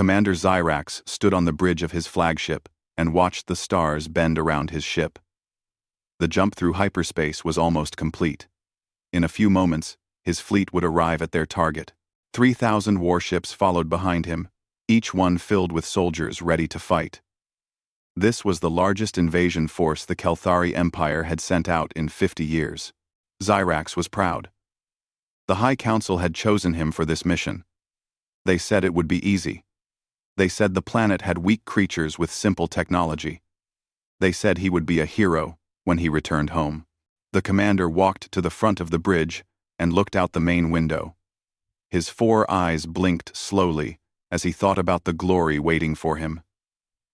Commander Xyrax stood on the bridge of his flagship and watched the stars bend around his ship. The jump through hyperspace was almost complete. In a few moments, his fleet would arrive at their target. 3,000 warships followed behind him, each one filled with soldiers ready to fight. This was the largest invasion force the Kelthari Empire had sent out in 50 years. Xyrax was proud. The High Council had chosen him for this mission. They said it would be easy. They said the planet had weak creatures with simple technology. They said he would be a hero when he returned home. The commander walked to the front of the bridge and looked out the main window. His 4 eyes blinked slowly as he thought about the glory waiting for him.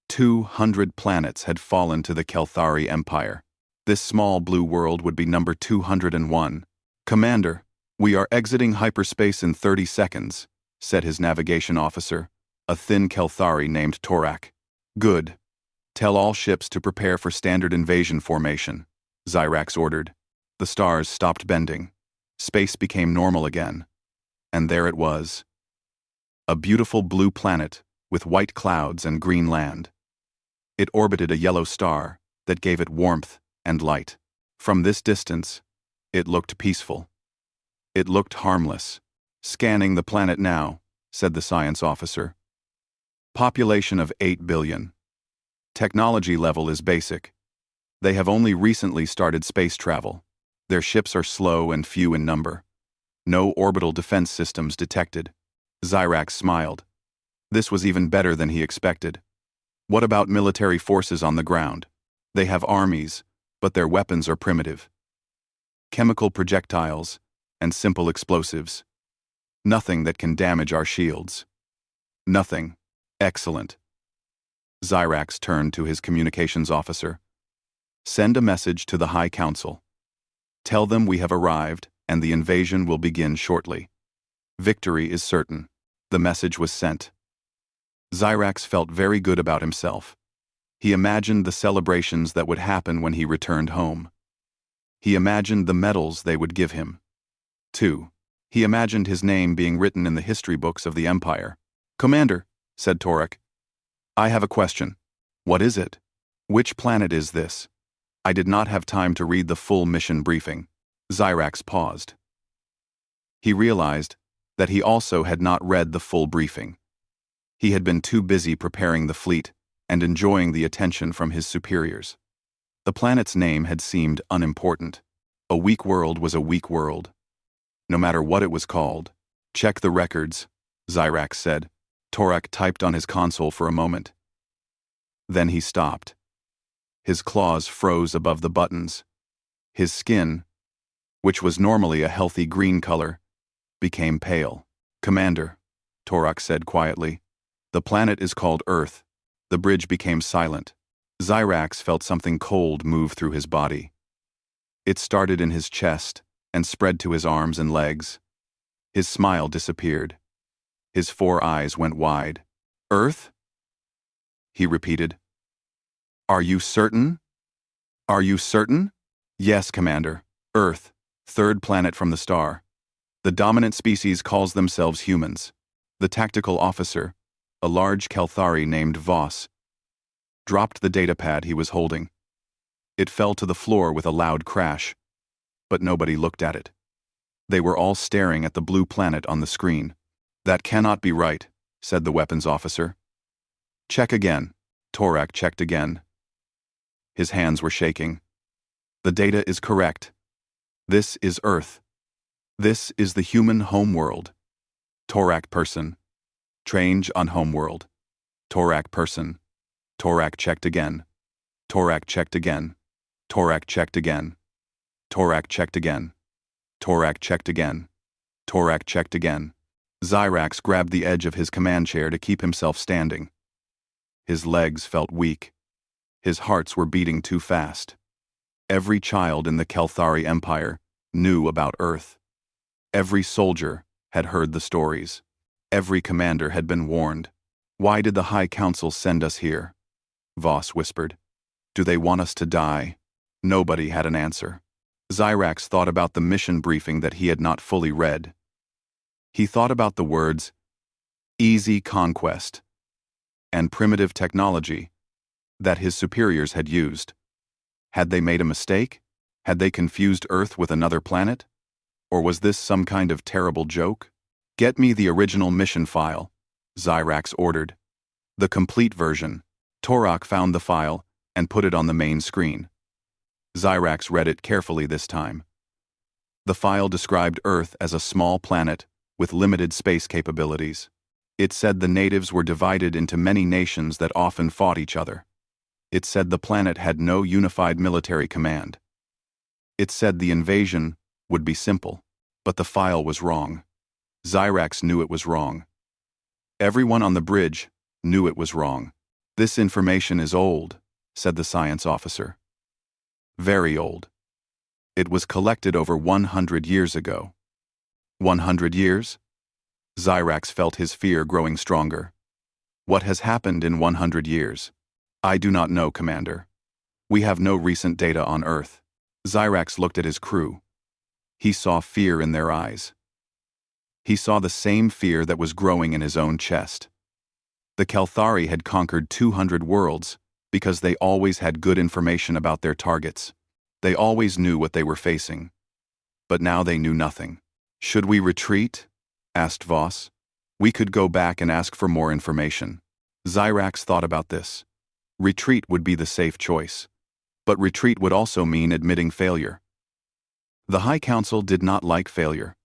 200 planets had fallen to the Kelthari Empire. This small blue world would be number 201. "Commander, we are exiting hyperspace in 30 seconds, said his navigation officer, a thin Kelthari named Torak. "Good. Tell all ships to prepare for standard invasion formation," Xyrax ordered. The stars stopped bending. Space became normal again. And there it was. A beautiful blue planet with white clouds and green land. It orbited a yellow star that gave it warmth and light. From this distance, it looked peaceful. It looked harmless. "Scanning the planet now," said the science officer. "Population of 8 billion. Technology level is basic. They have only recently started space travel. Their ships are slow and few in number. No orbital defense systems detected." Xyrax smiled. This was even better than he expected. "What about military forces on the ground? They have armies, but their weapons are primitive. Chemical projectiles and simple explosives. Nothing that can damage our shields." "Nothing. Excellent." Xyrax turned to his communications officer. "Send a message to the High Council. Tell them we have arrived and the invasion will begin shortly. Victory is certain." The message was sent. Xyrax felt very good about himself. He imagined the celebrations that would happen when he returned home. He imagined the medals they would give him. 2. He imagined his name being written in the history books of the Empire. "Commander," said Torak, "I have a question." "What is it?" "Which planet is this?" I did not have time to read the full mission briefing. Xyrax paused. He realized that he also had not read the full briefing. He had been too busy preparing the fleet and enjoying the attention from his superiors. The planet's name had seemed unimportant. A weak world was a weak world. No matter what it was called. "Check the records," Xyrax said. Torak typed on his console for a moment. Then he stopped. His claws froze above the buttons. His skin, which was normally a healthy green color, became pale. "Commander," Torak said quietly, "the planet is called Earth." The bridge became silent. Xyrax felt something cold move through his body. It started in his chest and spread to his arms and legs. His smile disappeared. His 4 eyes went wide. "Earth?" he repeated. "Are you certain? Are you certain?" "Yes, Commander. Earth, 3rd planet from the star. The dominant species calls themselves humans." The tactical officer, a large Kelthari named Voss, dropped the datapad he was holding. It fell to the floor with a loud crash, but nobody looked at it. They were all staring at the blue planet on the screen. "That cannot be right," said the weapons officer. "Check again." Torak checked again. His hands were shaking. "The data is correct. This is Earth. This is the human homeworld. Torak person. Change on homeworld. Torak person." Torak checked again. Torak checked again. Torak checked again. Torak checked again. Torak checked again. Torak checked again. Xyrax grabbed the edge of his command chair to keep himself standing. His legs felt weak. His hearts were beating too fast. Every child in the Kelthari Empire knew about Earth. Every soldier had heard the stories. Every commander had been warned. "Why did the High Council send us here?" Voss whispered. "Do they want us to die?" Nobody had an answer. Xyrax thought about the mission briefing that he had not fully read. He thought about the words, "easy conquest," and primitive technology that his superiors had used. Had they made a mistake? Had they confused Earth with another planet? Or was this some kind of terrible joke? Get me the original mission file, Zyrax ordered. The complete version. Torok found the file and put it on the main screen. Zyrax read it carefully this time. The file described Earth as a small planet with limited space capabilities. It said the natives were divided into many nations that often fought each other. It said the planet had no unified military command. It said the invasion would be simple, but the file was wrong. Zyrax knew it was wrong. Everyone on the bridge knew it was wrong. This information is old, said the science officer. Very old. It was collected over 100 years ago. 100 years? Zyrax felt his fear growing stronger. What has happened in 100 years? I do not know, Commander. We have no recent data on Earth. Zyrax looked at his crew. He saw fear in their eyes. He saw the same fear that was growing in his own chest. The Kelthari had conquered 200 worlds because they always had good information about their targets. They always knew what they were facing. But now they knew nothing. Should we retreat? Asked Voss. We could go back and ask for more information. Zyrax thought about this. Retreat would be the safe choice. But retreat would also mean admitting failure. The High Council did not like failure.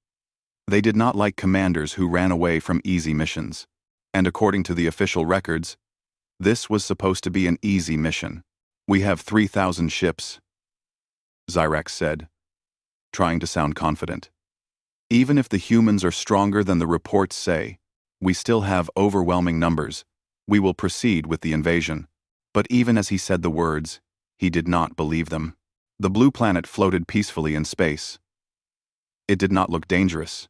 They did not like commanders who ran away from easy missions. And according to the official records, this was supposed to be an easy mission. We have 3,000 ships, Zyrax said, trying to sound confident. Even if the humans are stronger than the reports say, we still have overwhelming numbers. We will proceed with the invasion. But even as he said the words, he did not believe them. The blue planet floated peacefully in space. It did not look dangerous.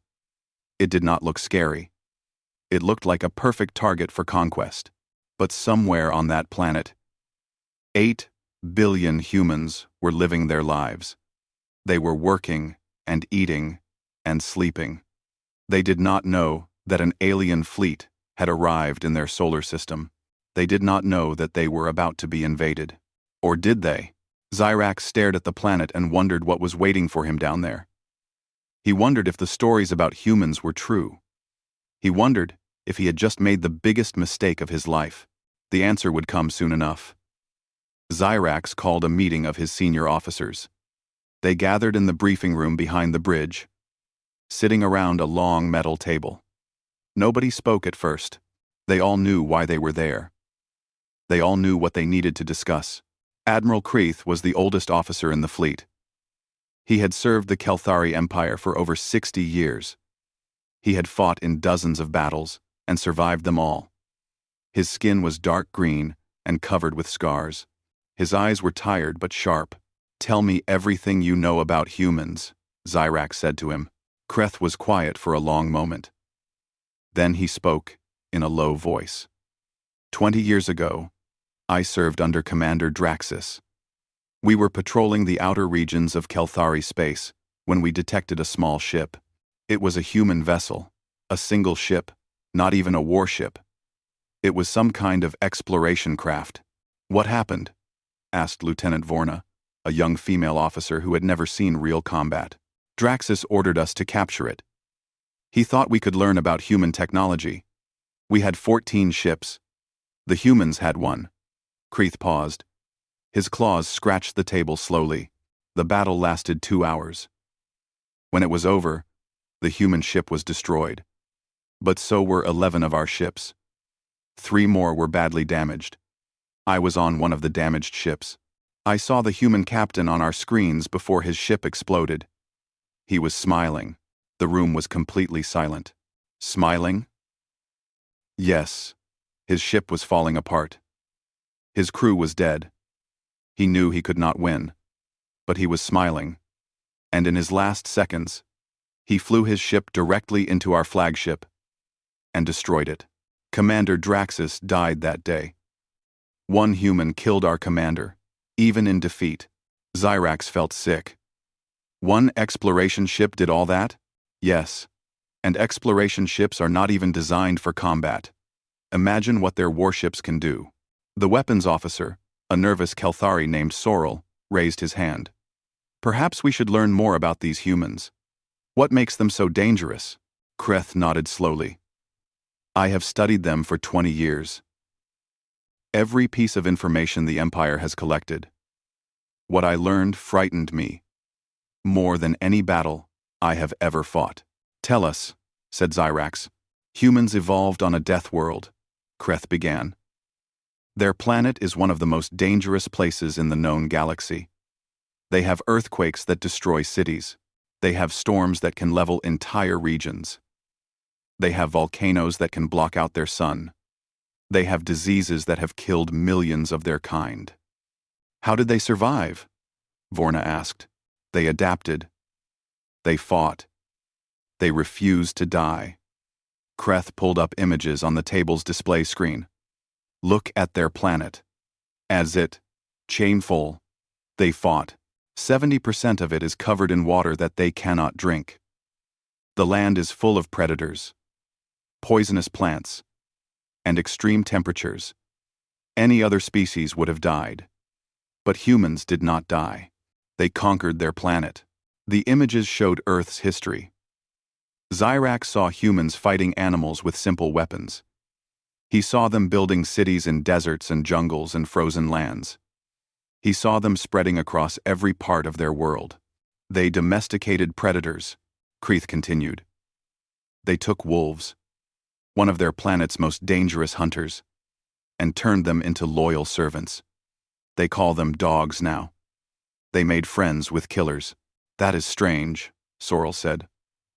It did not look scary. It looked like a perfect target for conquest. But somewhere on that planet, 8 billion humans were living their lives. They were working and eating and sleeping. They did not know that an alien fleet had arrived in their solar system. They did not know that they were about to be invaded. Or did they? Zyrax stared at the planet and wondered what was waiting for him down there. He wondered if the stories about humans were true. He wondered if he had just made the biggest mistake of his life. The answer would come soon enough. Zyrax called a meeting of his senior officers. They gathered in the briefing room behind the bridge, sitting around a long metal table. Nobody spoke at first. They all knew why they were there. They all knew what they needed to discuss. Admiral Kreeth was the oldest officer in the fleet. He had served the Kelthari Empire for over 60 years. He had fought in dozens of battles and survived them all. His skin was dark green and covered with scars. His eyes were tired but sharp. Tell me everything you know about humans, Zyrax said to him. Kreeth was quiet for a long moment. Then he spoke in a low voice. 20 years ago, I served under Commander Draxus. We were patrolling the outer regions of Kelthari space when we detected a small ship. It was a human vessel, a single ship, not even a warship. It was some kind of exploration craft. What happened? Asked Lieutenant Vorna, a young female officer who had never seen real combat. Draxus ordered us to capture it. He thought we could learn about human technology. We had 14 ships. The humans had one. Kreeth paused. His claws scratched the table slowly. The battle lasted 2 hours. When it was over, the human ship was destroyed. But so were 11 of our ships. 3 more were badly damaged. I was on one of the damaged ships. I saw the human captain on our screens before his ship exploded. He was smiling. The room was completely silent. Smiling? Yes. His ship was falling apart. His crew was dead. He knew he could not win. But he was smiling. And in his last seconds, he flew his ship directly into our flagship and destroyed it. Commander Draxus died that day. One human killed our commander, even in defeat. Zyrax felt sick. One exploration ship did all that? Yes. And exploration ships are not even designed for combat. Imagine what their warships can do. The weapons officer, a nervous Kelthari named Sorrel, raised his hand. Perhaps we should learn more about these humans. What makes them so dangerous? Kreth nodded slowly. I have studied them for 20 years. Every piece of information the Empire has collected. What I learned frightened me. More than any battle I have ever fought. Tell us, said Zyrax. Humans evolved on a death world, Kreth began. Their planet is one of the most dangerous places in the known galaxy. They have earthquakes that destroy cities. They have storms that can level entire regions. They have volcanoes that can block out their sun. They have diseases that have killed millions of their kind. How did they survive? Vorna asked. They adapted. They fought. They refused to die. Kreth pulled up images on the table's display screen. Look at their planet. As it, chain-full, they fought. 70% of it is covered in water that they cannot drink. The land is full of predators, poisonous plants, and extreme temperatures. Any other species would have died. But humans did not die. They conquered their planet. The images showed Earth's history. Zyrax saw humans fighting animals with simple weapons. He saw them building cities in deserts and jungles and frozen lands. He saw them spreading across every part of their world. They domesticated predators, Kreeth continued. They took wolves, one of their planet's most dangerous hunters, and turned them into loyal servants. They call them dogs now. They made friends with killers. That is strange, Sorrel said.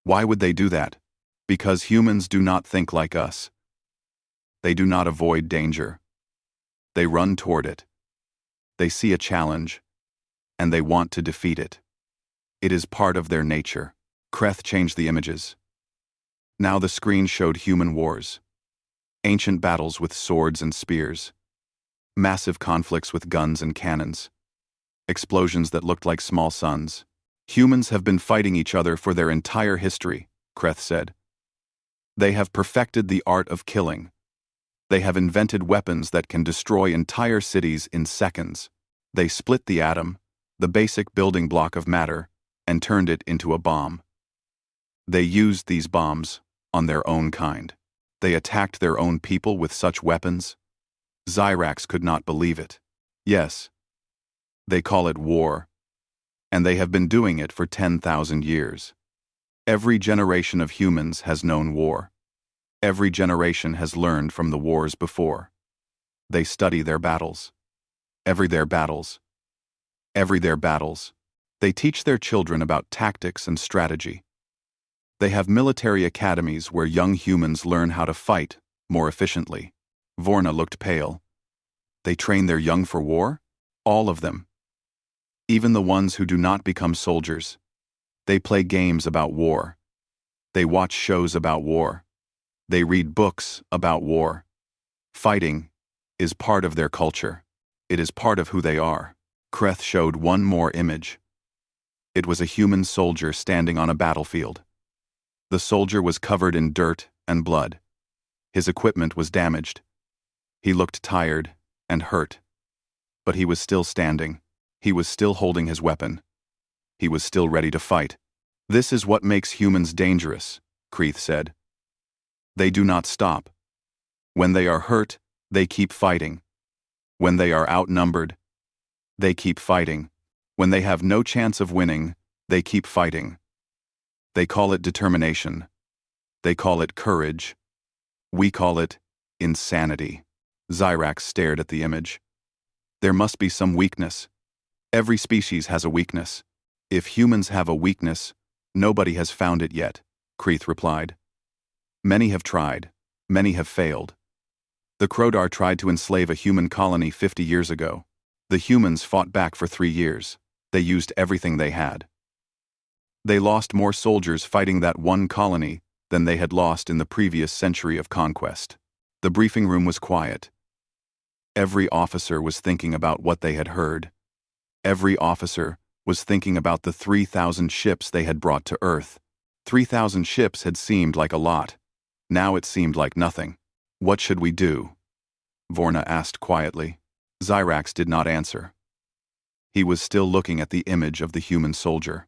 Why would they do that? Because humans do not think like us. They do not avoid danger. They run toward it. They see a challenge, and they want to defeat it. It is part of their nature. Kreth changed the images. Now the screen showed human wars. Ancient battles with swords and spears. Massive conflicts with guns and cannons. Explosions that looked like small suns. Humans have been fighting each other for their entire history, Kreth said. They have perfected the art of killing. They have invented weapons that can destroy entire cities in seconds. They split the atom, the basic building block of matter, and turned it into a bomb. They used these bombs on their own kind. They attacked their own people with such weapons. Zyrax could not believe it. Yes, they call it war, and they have been doing it for 10,000 years. Every generation of humans has known war. Every generation has learned from the wars before. They study their battles. Every their battles. They teach their children about tactics and strategy. They have military academies where young humans learn how to fight more efficiently. Vorna looked pale. They train their young for war? All of them. Even the ones who do not become soldiers. They play games about war. They watch shows about war. They read books about war. Fighting is part of their culture. It is part of who they are. Kreth showed one more image. It was a human soldier standing on a battlefield. The soldier was covered in dirt and blood. His equipment was damaged. He looked tired and hurt. But he was still standing. He was still holding his weapon. He was still ready to fight. This is what makes humans dangerous, Kreeth said. They do not stop. When they are hurt, they keep fighting. When they are outnumbered, they keep fighting. When they have no chance of winning, they keep fighting. They call it determination. They call it courage. We call it insanity. Zyrax stared at the image. There must be some weakness. Every species has a weakness. If humans have a weakness, nobody has found it yet, Kreeth replied. Many have tried. Many have failed. The Crodar tried to enslave a human colony 50 years ago. The humans fought back for 3 years. They used everything they had. They lost more soldiers fighting that one colony than they had lost in the previous century of conquest. The briefing room was quiet. Every officer was thinking about what they had heard. Every officer was thinking about the 3,000 ships they had brought to Earth. 3,000 ships had seemed like a lot. Now it seemed like nothing. What should we do? Vorna asked quietly. Zyrax did not answer. He was still looking at the image of the human soldier.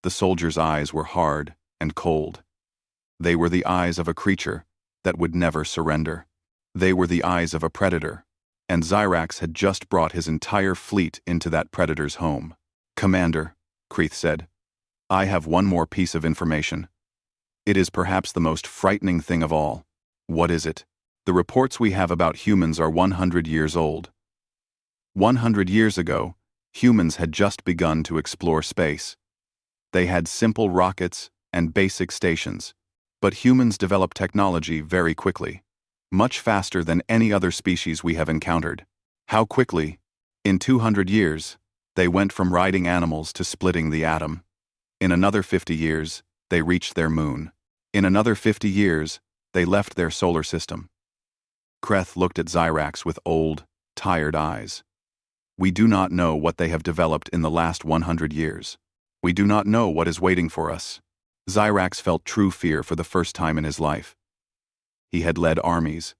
The soldier's eyes were hard and cold. They were the eyes of a creature that would never surrender. They were the eyes of a predator, and Zyrax had just brought his entire fleet into that predator's home. Commander, Kreeth said, I have one more piece of information. It is perhaps the most frightening thing of all. What is it? The reports we have about humans are 100 years old. 100 years ago, humans had just begun to explore space. They had simple rockets and basic stations, but humans developed technology very quickly, much faster than any other species we have encountered. How quickly? In 200 years, they went from riding animals to splitting the atom. In another 50 years, they reached their moon. In another 50 years, they left their solar system. Kreeth looked at Zyrax with old, tired eyes. We do not know what they have developed in the last 100 years. We do not know what is waiting for us. Zyrax felt true fear for the first time in his life. He had led armies.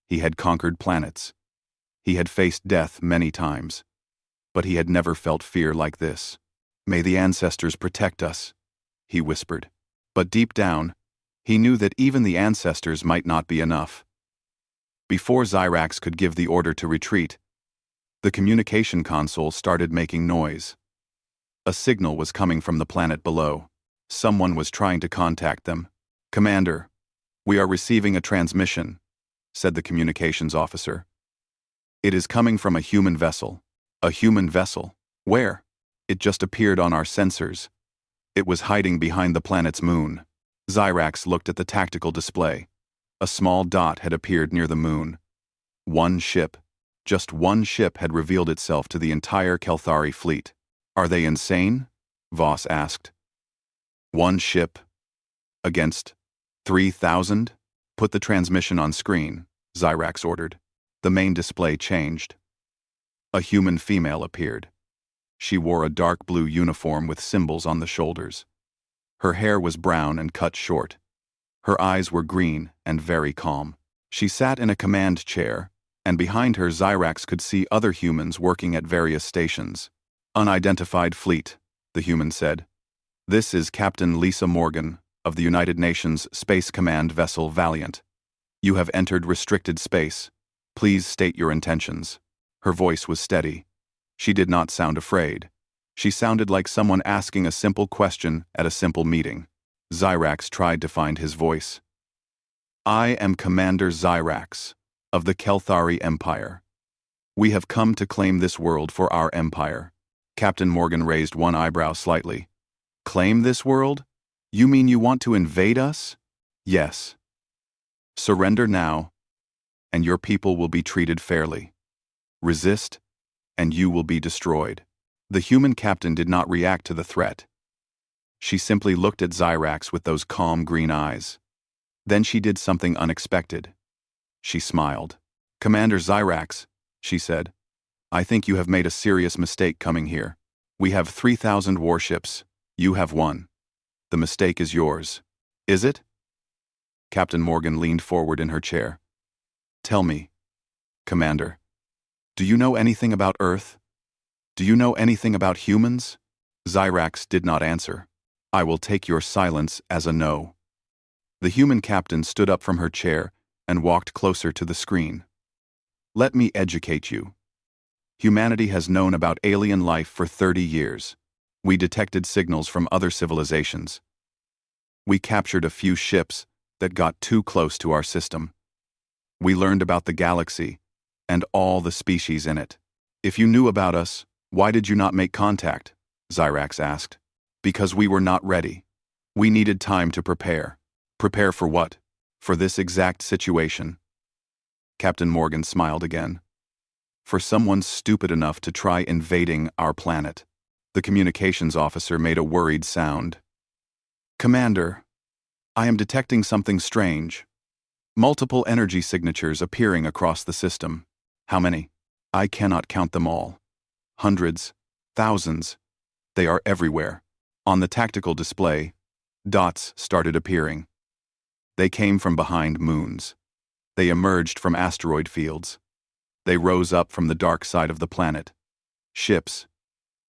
He had conquered planets. He had faced death many times. But he had never felt fear like this. May the ancestors protect us, he whispered. But deep down, he knew that even the ancestors might not be enough. Before Zyrax could give the order to retreat, the communication console started making noise. A signal was coming from the planet below. Someone was trying to contact them. Commander, we are receiving a transmission, said the communications officer. It is coming from a human vessel. A human vessel? Where? It just appeared on our sensors. It was hiding behind the planet's moon. Zyrax looked at the tactical display. A small dot had appeared near the moon. One ship, just one ship had revealed itself to the entire Kelthari fleet. Are they insane? Voss asked. One ship against 3,000? Put the transmission on screen, Zyrax ordered. The main display changed. A human female appeared. She wore a dark blue uniform with symbols on the shoulders. Her hair was brown and cut short. Her eyes were green and very calm. She sat in a command chair, and behind her Zyrax could see other humans working at various stations. Unidentified fleet, the human said. This is Captain Lisa Morgan of the United Nations Space Command vessel Valiant. You have entered restricted space. Please state your intentions. Her voice was steady. She did not sound afraid. She sounded like someone asking a simple question at a simple meeting. Zyrax tried to find his voice. I am Commander Zyrax of the Kelthari Empire. We have come to claim this world for our empire. Captain Morgan raised one eyebrow slightly. Claim this world? You mean you want to invade us? Yes. Surrender now, and your people will be treated fairly. Resist, and you will be destroyed. The human captain did not react to the threat. She simply looked at Zyrax with those calm green eyes. Then she did something unexpected. She smiled. Commander Zyrax, she said, I think you have made a serious mistake coming here. We have 3,000 warships. You have one. The mistake is yours. Is it? Captain Morgan leaned forward in her chair. Tell me, Commander, do you know anything about Earth? Do you know anything about humans? Zyrax did not answer. I will take your silence as a no. The human captain stood up from her chair and walked closer to the screen. Let me educate you. Humanity has known about alien life for 30 years. We detected signals from other civilizations. We captured a few ships that got too close to our system. We learned about the galaxy and all the species in it. If you knew about us, why did you not make contact? Zyrax asked. Because we were not ready. We needed time to prepare. Prepare for what? For this exact situation. Captain Morgan smiled again. For someone stupid enough to try invading our planet. The communications officer made a worried sound. Commander, I am detecting something strange. Multiple energy signatures appearing across the system. How many? I cannot count them all. Hundreds, thousands. They are everywhere. On the tactical display, dots started appearing. They came from behind moons. They emerged from asteroid fields. They rose up from the dark side of the planet. Ships.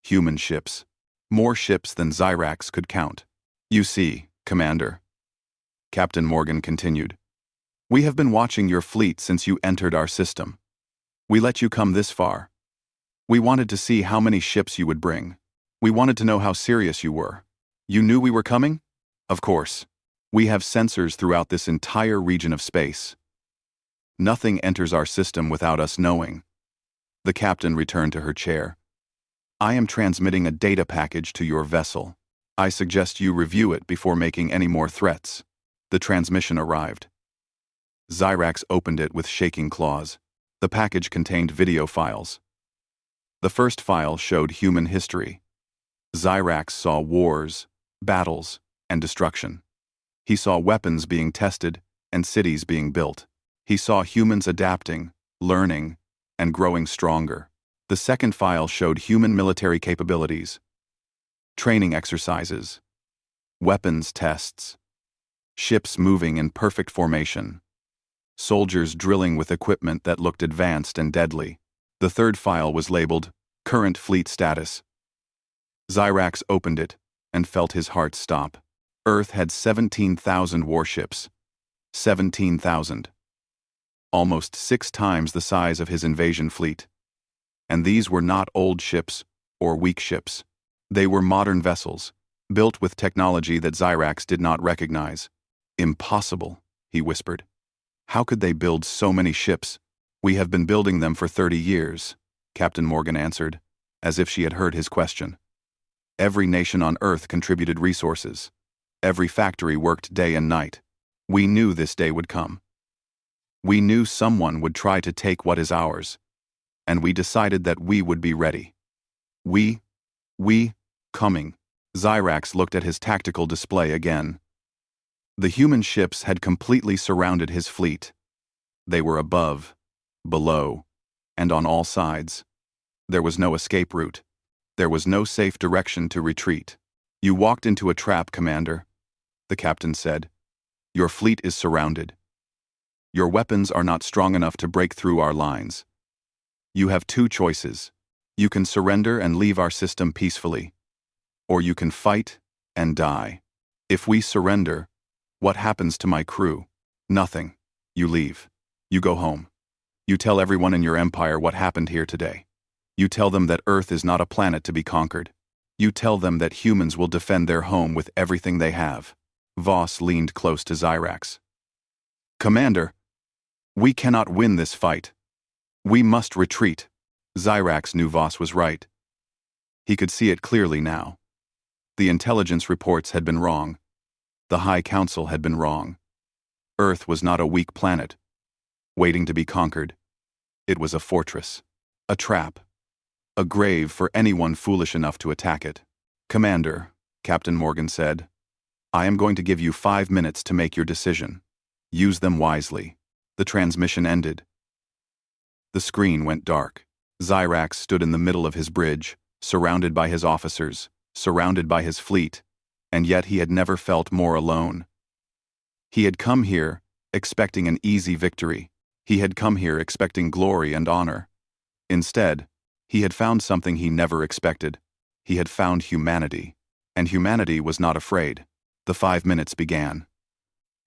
Human ships. More ships than Xyrax could count. You see, Commander, Captain Morgan continued, we have been watching your fleet since you entered our system. We let you come this far. We wanted to see how many ships you would bring. We wanted to know how serious you were. You knew we were coming? Of course. We have sensors throughout this entire region of space. Nothing enters our system without us knowing. The captain returned to her chair. I am transmitting a data package to your vessel. I suggest you review it before making any more threats. The transmission arrived. Xyrax opened it with shaking claws. The package contained video files. The first file showed human history. Xyrax saw wars, battles, and destruction. He saw weapons being tested and cities being built. He saw humans adapting, learning, and growing stronger. The second file showed human military capabilities, training exercises, weapons tests, ships moving in perfect formation, soldiers drilling with equipment that looked advanced and deadly. The third file was labeled Current Fleet Status. Xyrax opened it and felt his heart stop. Earth had 17,000 warships. 17,000. Almost 6 times the size of his invasion fleet. And these were not old ships or weak ships. They were modern vessels, built with technology that Xyrax did not recognize. Impossible, he whispered. How could they build so many ships? We have been building them for 30 years, Captain Morgan answered, as if she had heard his question. Every nation on Earth contributed resources. Every factory worked day and night. We knew this day would come. We knew someone would try to take what is ours, and we decided that we would be ready. We, coming. Xyrax looked at his tactical display again. The human ships had completely surrounded his fleet. They were above, below, and on all sides. There was no escape route. There was no safe direction to retreat. You walked into a trap, Commander, the captain said. Your fleet is surrounded. Your weapons are not strong enough to break through our lines. You have 2 choices. You can surrender and leave our system peacefully, or you can fight and die. If we surrender, what happens to my crew? Nothing. You leave. You go home. You tell everyone in your empire what happened here today. You tell them that Earth is not a planet to be conquered. You tell them that humans will defend their home with everything they have. Voss leaned close to Xyrax. Commander, we cannot win this fight. We must retreat. Xyrax knew Voss was right. He could see it clearly now. The intelligence reports had been wrong. The High Council had been wrong. Earth was not a weak planet, waiting to be conquered. It was a fortress, a trap, a grave for anyone foolish enough to attack it. Commander, Captain Morgan said, I am going to give you 5 minutes to make your decision. Use them wisely. The transmission ended. The screen went dark. Xyrax stood in the middle of his bridge, surrounded by his officers, surrounded by his fleet, and yet he had never felt more alone. He had come here expecting an easy victory. He had come here expecting glory and honor. Instead, he had found something he never expected. He had found humanity, and humanity was not afraid. The 5 minutes began.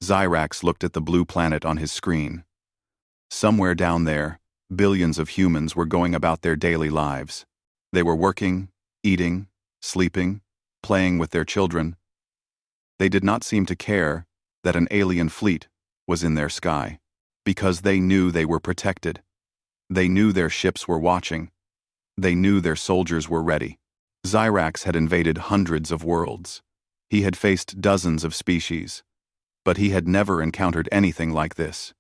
Xyrax looked at the blue planet on his screen. Somewhere down there, billions of humans were going about their daily lives. They were working, eating, sleeping, playing with their children. They did not seem to care that an alien fleet was in their sky, because they knew they were protected. They knew their ships were watching. They knew their soldiers were ready. Xyrax had invaded hundreds of worlds. He had faced dozens of species, but he had never encountered anything like this.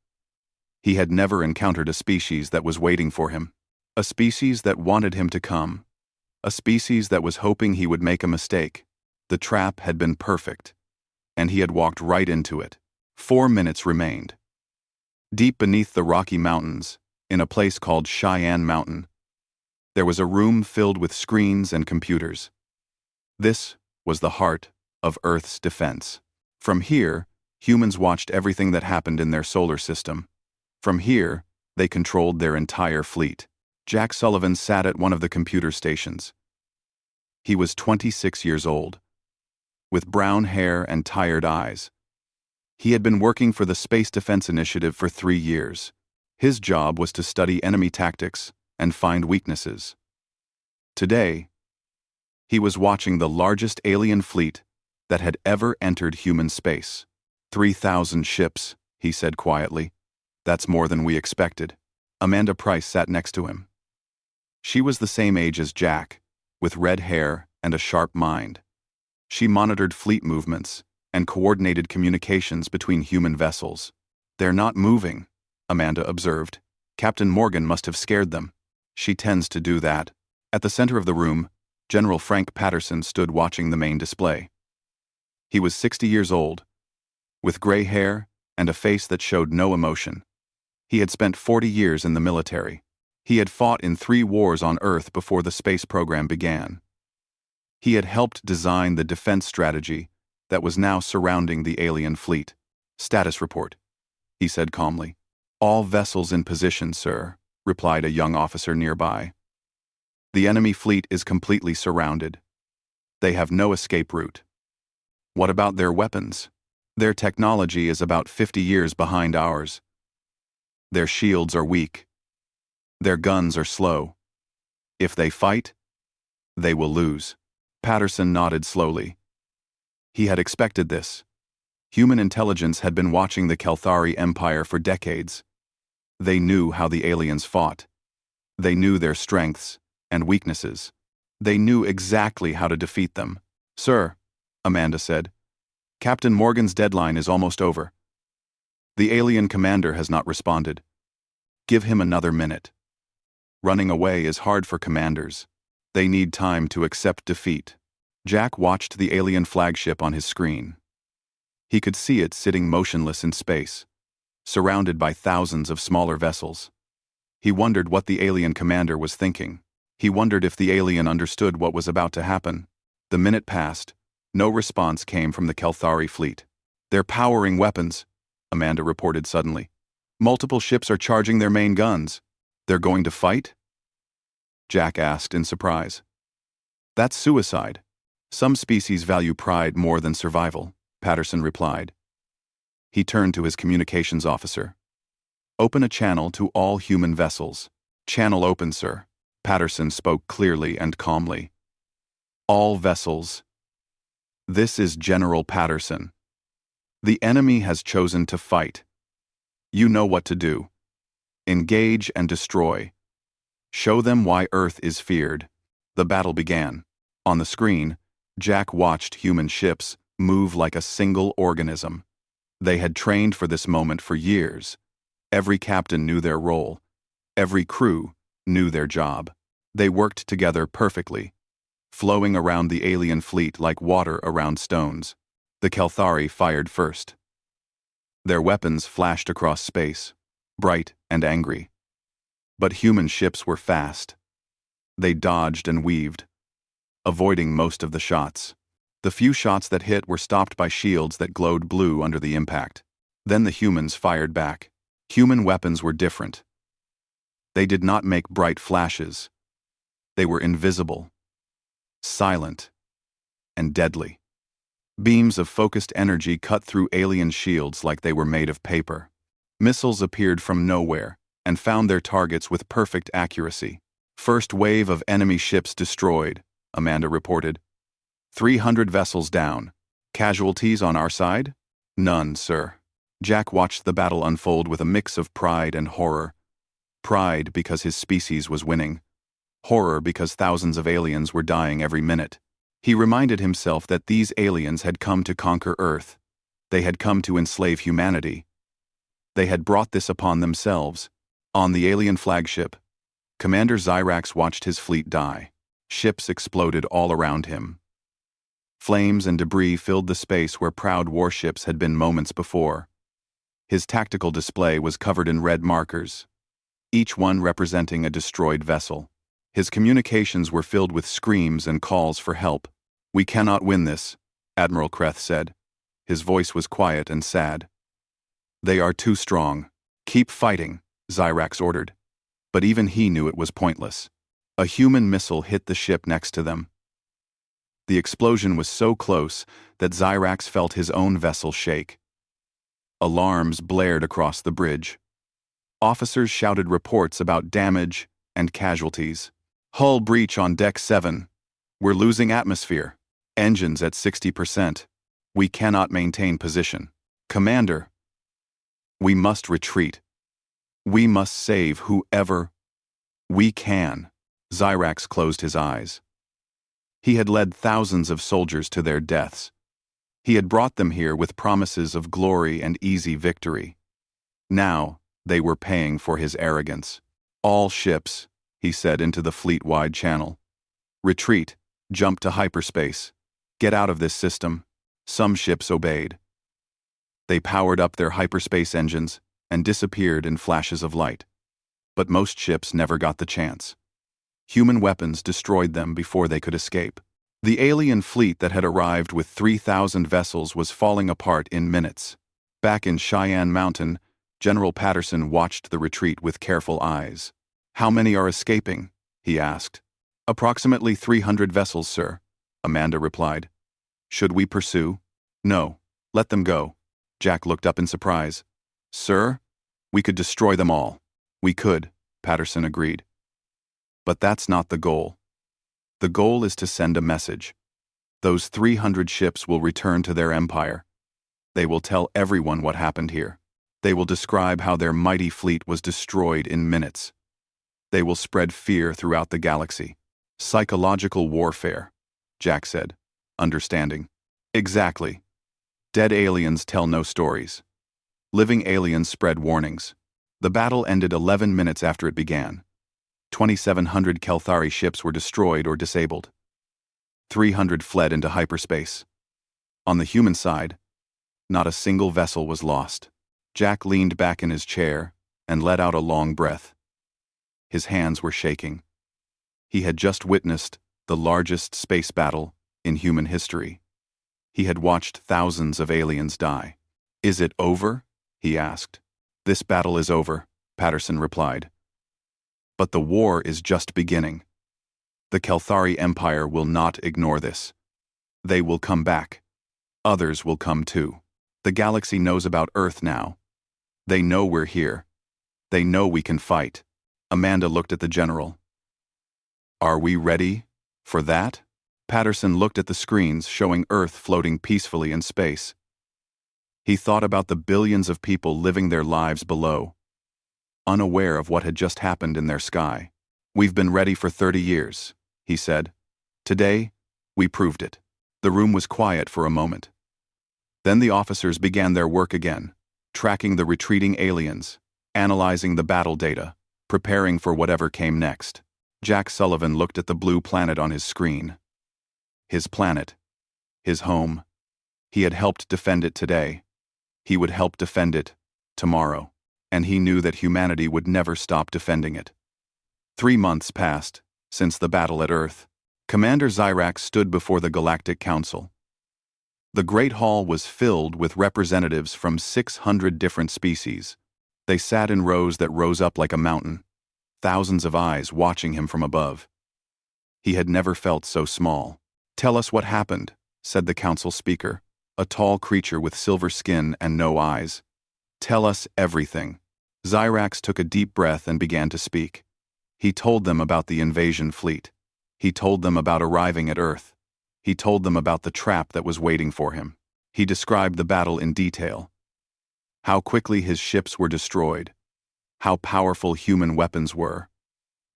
He had never encountered a species that was waiting for him, a species that wanted him to come, a species that was hoping he would make a mistake. The trap had been perfect, and he had walked right into it. 4 minutes remained. Deep beneath the Rocky Mountains, in a place called Cheyenne Mountain, there was a room filled with screens and computers. This was the heart of Earth's defense. From here, humans watched everything that happened in their solar system. From here, they controlled their entire fleet. Jack Sullivan sat at one of the computer stations. He was 26 years old, with brown hair and tired eyes. He had been working for the Space Defense Initiative for 3 years. His job was to study enemy tactics and find weaknesses. Today, he was watching the largest alien fleet that had ever entered human space. 3,000 ships, he said quietly. That's more than we expected. Amanda Price sat next to him. She was the same age as Jack, with red hair and a sharp mind. She monitored fleet movements and coordinated communications between human vessels. They're not moving, Amanda observed. Captain Morgan must have scared them. She tends to do that. At the center of the room, General Frank Patterson stood watching the main display. He was 60 years old, with gray hair and a face that showed no emotion. He had spent 40 years in the military. He had fought in 3 wars on Earth before the space program began. He had helped design the defense strategy that was now surrounding the alien fleet. Status report, he said calmly. All vessels in position, sir, replied a young officer nearby. The enemy fleet is completely surrounded. They have no escape route. What about their weapons? Their technology is about 50 years behind ours. Their shields are weak. Their guns are slow. If they fight, they will lose. Patterson nodded slowly. He had expected this. Human intelligence had been watching the Kelthari Empire for decades. They knew how the aliens fought. They knew their strengths and weaknesses. They knew exactly how to defeat them. Sir, Amanda said, Captain Morgan's deadline is almost over. The alien commander has not responded. Give him another minute. Running away is hard for commanders. They need time to accept defeat. Jack watched the alien flagship on his screen. He could see it sitting motionless in space, surrounded by thousands of smaller vessels. He wondered what the alien commander was thinking. He wondered if the alien understood what was about to happen. The minute passed. No response came from the Kelthari fleet. They're powering weapons, Amanda reported suddenly. Multiple ships are charging their main guns. They're going to fight? Jack asked in surprise. That's suicide. Some species value pride more than survival, Patterson replied. He turned to his communications officer. Open a channel to all human vessels. Channel open, sir. Patterson spoke clearly and calmly. All vessels. This is General Patterson. The enemy has chosen to fight. You know what to do. Engage and destroy. Show them why Earth is feared. The battle began. On the screen, Jack watched human ships move like a single organism. They had trained for this moment for years. Every captain knew their role. Every crew knew their job. They worked together perfectly, flowing around the alien fleet like water around stones. The Kelthari fired first. Their weapons flashed across space, bright and angry. But human ships were fast. They dodged and weaved, avoiding most of the shots. The few shots that hit were stopped by shields that glowed blue under the impact. Then the humans fired back. Human weapons were different. They did not make bright flashes. They were invisible, silent, and deadly. Beams of focused energy cut through alien shields like they were made of paper. Missiles appeared from nowhere and found their targets with perfect accuracy. First wave of enemy ships destroyed, Amanda reported. 300 vessels down. Casualties on our side? None, sir. Jack watched the battle unfold with a mix of pride and horror. Pride because his species was winning. Horror because thousands of aliens were dying every minute. He reminded himself that these aliens had come to conquer Earth. They had come to enslave humanity. They had brought this upon themselves. On the alien flagship, Commander Zyrax watched his fleet die. Ships exploded all around him. Flames and debris filled the space where proud warships had been moments before. His tactical display was covered in red markers, each one representing a destroyed vessel. His communications were filled with screams and calls for help. We cannot win this, Admiral Kreth said. His voice was quiet and sad. They are too strong. Keep fighting, Zyrax ordered. But even he knew it was pointless. A human missile hit the ship next to them. The explosion was so close that Zyrax felt his own vessel shake. Alarms blared across the bridge. Officers shouted reports about damage and casualties. Hull breach on deck 7. We're losing atmosphere. Engines at 60%. We cannot maintain position. Commander, we must retreat. We must save whoever we can. Zyrax closed his eyes. He had led thousands of soldiers to their deaths. He had brought them here with promises of glory and easy victory. Now, they were paying for his arrogance. All ships, he said into the fleet-wide channel. Retreat, jump to hyperspace. Get out of this system. Some ships obeyed. They powered up their hyperspace engines and disappeared in flashes of light. But most ships never got the chance. Human weapons destroyed them before they could escape. The alien fleet that had arrived with 3,000 vessels was falling apart in minutes. Back in Cheyenne Mountain, General Patterson watched the retreat with careful eyes. How many are escaping? He asked. Approximately 300 vessels, sir, Amanda replied. Should we pursue? No, let them go. Jack looked up in surprise. Sir, we could destroy them all. We could, Patterson agreed. But that's not the goal. The goal is to send a message. Those 300 ships will return to their empire. They will tell everyone what happened here. They will describe how their mighty fleet was destroyed in minutes. They will spread fear throughout the galaxy. Psychological warfare, Jack said, understanding. Exactly. Dead aliens tell no stories. Living aliens spread warnings. The battle ended 11 minutes after it began. 2,700 Kelthari ships were destroyed or disabled. 300 fled into hyperspace. On the human side, not a single vessel was lost. Jack leaned back in his chair and let out a long breath. His hands were shaking. He had just witnessed the largest space battle in human history. He had watched thousands of aliens die. Is it over? He asked. This battle is over, Patterson replied. But the war is just beginning. The Kelthari Empire will not ignore this. They will come back. Others will come too. The galaxy knows about Earth now. They know we're here. They know we can fight. Amanda looked at the general. Are we ready for that? Patterson looked at the screens showing Earth floating peacefully in space. He thought about the billions of people living their lives below, unaware of what had just happened in their sky. We've been ready for 30 years, he said. Today, we proved it. The room was quiet for a moment. Then the officers began their work again, tracking the retreating aliens, analyzing the battle data, preparing for whatever came next. Jack Sullivan looked at the blue planet on his screen. His planet. His home. He had helped defend it today. He would help defend it tomorrow. And he knew that humanity would never stop defending it. 3 months passed since the battle at Earth. Commander Zyrax stood before the Galactic Council. The Great Hall was filled with representatives from 600 different species. They sat in rows that rose up like a mountain, thousands of eyes watching him from above. He had never felt so small. Tell us what happened, said the council speaker, a tall creature with silver skin and no eyes. Tell us everything. Zyrax took a deep breath and began to speak. He told them about the invasion fleet. He told them about arriving at Earth. He told them about the trap that was waiting for him. He described the battle in detail. How quickly his ships were destroyed. How powerful human weapons were.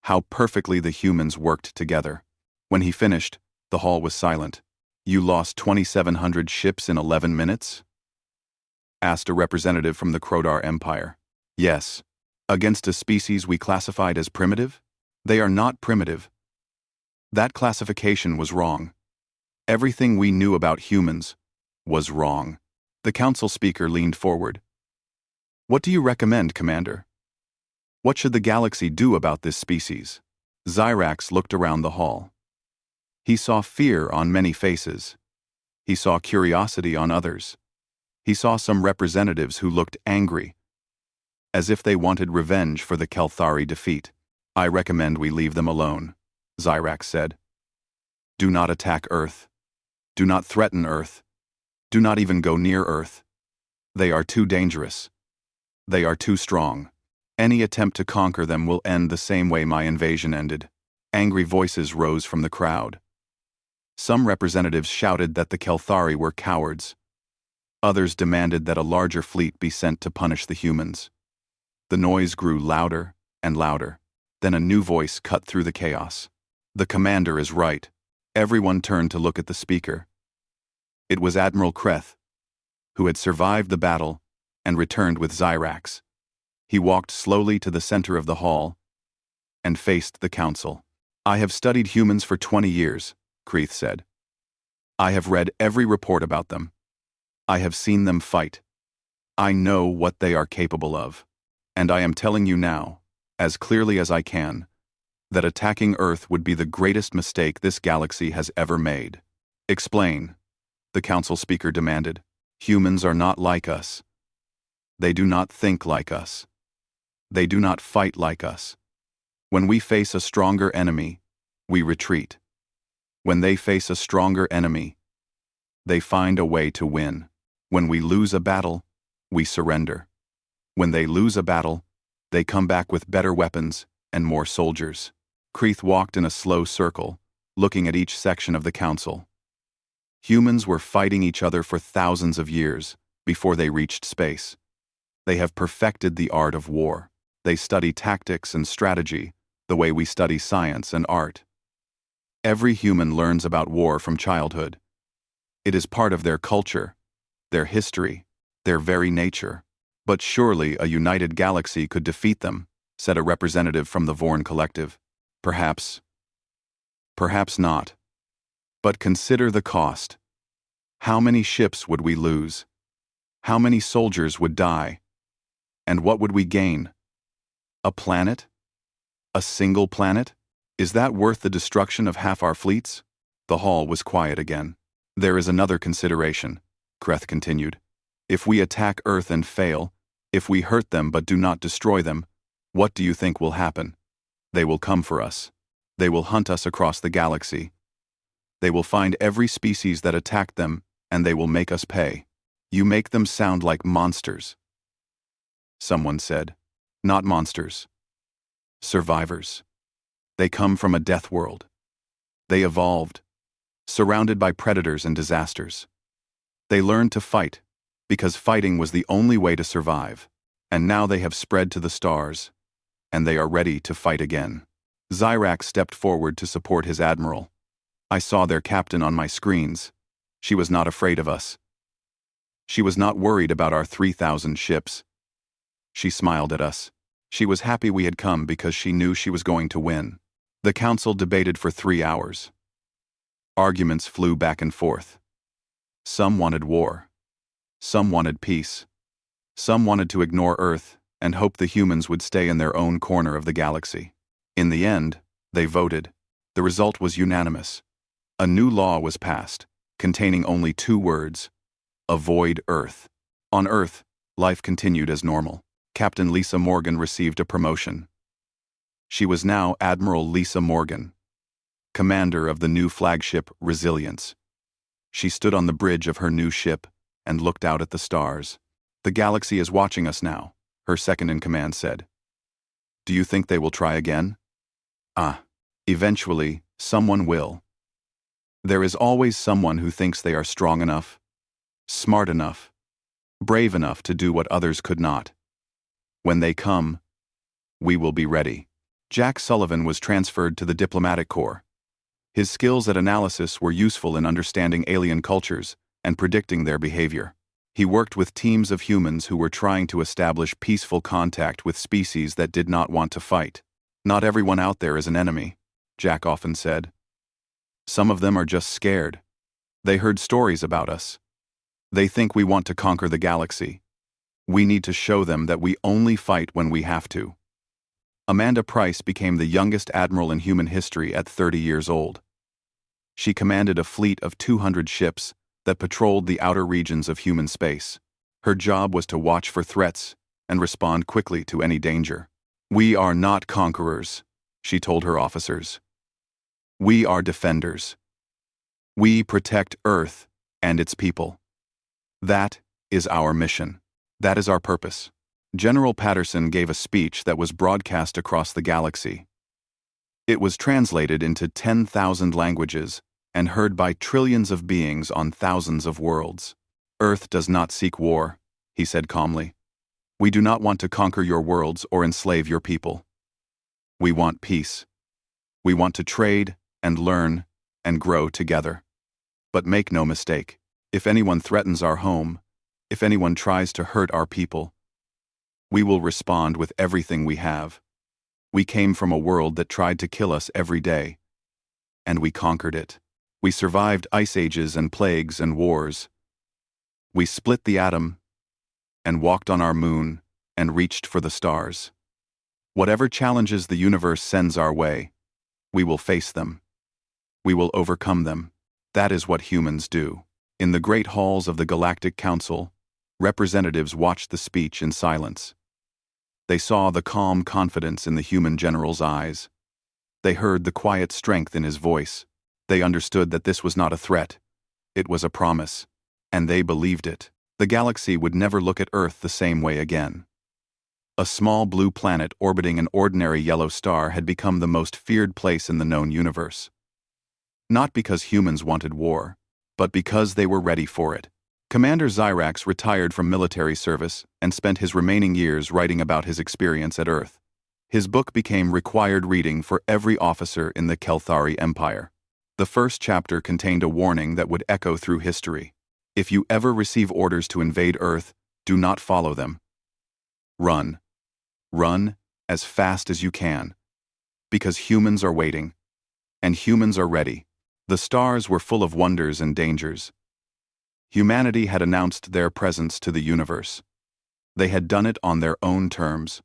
How perfectly the humans worked together. When he finished, the hall was silent. You lost 2,700 ships in 11 minutes? Asked a representative from the Crodar Empire. Yes. Against a species we classified as primitive? They are not primitive. That classification was wrong. Everything we knew about humans was wrong. The council speaker leaned forward. What do you recommend, Commander? What should the galaxy do about this species? Zyrax looked around the hall. He saw fear on many faces. He saw curiosity on others. He saw some representatives who looked angry. as if they wanted revenge for the Kelthari defeat. "I recommend we leave them alone," Zyrax said. "Do not attack Earth. Do not threaten Earth. Do not even go near Earth. They are too dangerous. They are too strong. Any attempt to conquer them will end the same way my invasion ended." Angry voices rose from the crowd. Some representatives shouted that the Kelthari were cowards. Others demanded that a larger fleet be sent to punish the humans. The noise grew louder and louder. Then a new voice cut through the chaos. "The commander is right." Everyone turned to look at the speaker. It was Admiral Kreth, who had survived the battle and returned with Zyrax. He walked slowly to the center of the hall and faced the council. "I have studied humans for 20 years, Kreth said. "I have read every report about them. I have seen them fight. I know what they are capable of. And I am telling you now, as clearly as I can, that attacking Earth would be the greatest mistake this galaxy has ever made." "Explain," the council speaker demanded. "Humans are not like us. They do not think like us. They do not fight like us. When we face a stronger enemy, we retreat. When they face a stronger enemy, they find a way to win. When we lose a battle, we surrender. When they lose a battle, they come back with better weapons and more soldiers." Kreth walked in a slow circle, looking at each section of the council. Humans were fighting each other for thousands of years before they reached space. They have perfected the art of war. They study tactics and strategy the way we study science and art. Every human learns about war from childhood. It is part of their culture, their history, their very nature. "But surely a united galaxy could defeat them," said a representative from the Vorn Collective. "Perhaps. Perhaps not. But consider the cost. How many ships would we lose? How many soldiers would die? And what would we gain? A planet? A single planet? Is that worth the destruction of half our fleets?" The hall was quiet again. "There is another consideration," Kreth continued. "If we attack Earth and fail, if we hurt them but do not destroy them, what do you think will happen? They will come for us. They will hunt us across the galaxy. They will find every species that attacked them, and they will make us pay." "You make them sound like monsters," someone said. "Not monsters. Survivors. They come from a death world. They evolved, surrounded by predators and disasters. They learned to fight, because fighting was the only way to survive. And now they have spread to the stars, and they are ready to fight again." Zyrax stepped forward to support his admiral. "I saw their captain on my screens. She was not afraid of us. She was not worried about our 3,000 ships. She smiled at us. She was happy we had come because she knew she was going to win." The council debated for 3 hours. Arguments flew back and forth. Some wanted war. Some wanted peace. Some wanted to ignore Earth and hope the humans would stay in their own corner of the galaxy. In the end, they voted. The result was unanimous. A new law was passed, containing only 2 words: "Avoid Earth." On Earth, life continued as normal. Captain Lisa Morgan received a promotion. She was now Admiral Lisa Morgan, commander of the new flagship Resilience. She stood on the bridge of her new ship and looked out at the stars. "The galaxy is watching us now," her second-in-command said. "Do you think they will try again?" Eventually, someone will. There is always someone who thinks they are strong enough, smart enough, brave enough to do what others could not. When they come, we will be ready." Jack Sullivan was transferred to the diplomatic corps. His skills at analysis were useful in understanding alien cultures and predicting their behavior. He worked with teams of humans who were trying to establish peaceful contact with species that did not want to fight. "Not everyone out there is an enemy," Jack often said. "Some of them are just scared. They heard stories about us. They think we want to conquer the galaxy. We need to show them that we only fight when we have to." Amanda Price became the youngest admiral in human history at 30 years old. She commanded a fleet of 200 ships that patrolled the outer regions of human space. Her job was to watch for threats and respond quickly to any danger. "We are not conquerors," she told her officers. "We are defenders. We protect Earth and its people. That is our mission. That is our purpose." General Patterson gave a speech that was broadcast across the galaxy. It was translated into 10,000 languages and heard by trillions of beings on thousands of worlds. "Earth does not seek war," he said calmly. "We do not want to conquer your worlds or enslave your people. We want peace. We want to trade and learn and grow together. But make no mistake, if anyone threatens our home, if anyone tries to hurt our people, we will respond with everything we have. We came from a world that tried to kill us every day, and we conquered it. We survived ice ages and plagues and wars. We split the atom and walked on our moon and reached for the stars. Whatever challenges the universe sends our way, we will face them. We will overcome them. That is what humans do." In the great halls of the Galactic Council, representatives watched the speech in silence. They saw the calm confidence in the human general's eyes. They heard the quiet strength in his voice. They understood that this was not a threat. It was a promise. And they believed it. The galaxy would never look at Earth the same way again. A small blue planet orbiting an ordinary yellow star had become the most feared place in the known universe. Not because humans wanted war, but because they were ready for it. Commander Zyrax retired from military service and spent his remaining years writing about his experience at Earth. His book became required reading for every officer in the Kelthari Empire. The first chapter contained a warning that would echo through history. If you ever receive orders to invade Earth, do not follow them. Run. Run as fast as you can. Because humans are waiting. And humans are ready. The stars were full of wonders and dangers. Humanity had announced their presence to the universe. They had done it on their own terms.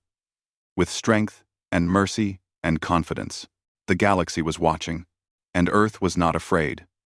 With strength and mercy and confidence, the galaxy was watching, and Earth was not afraid.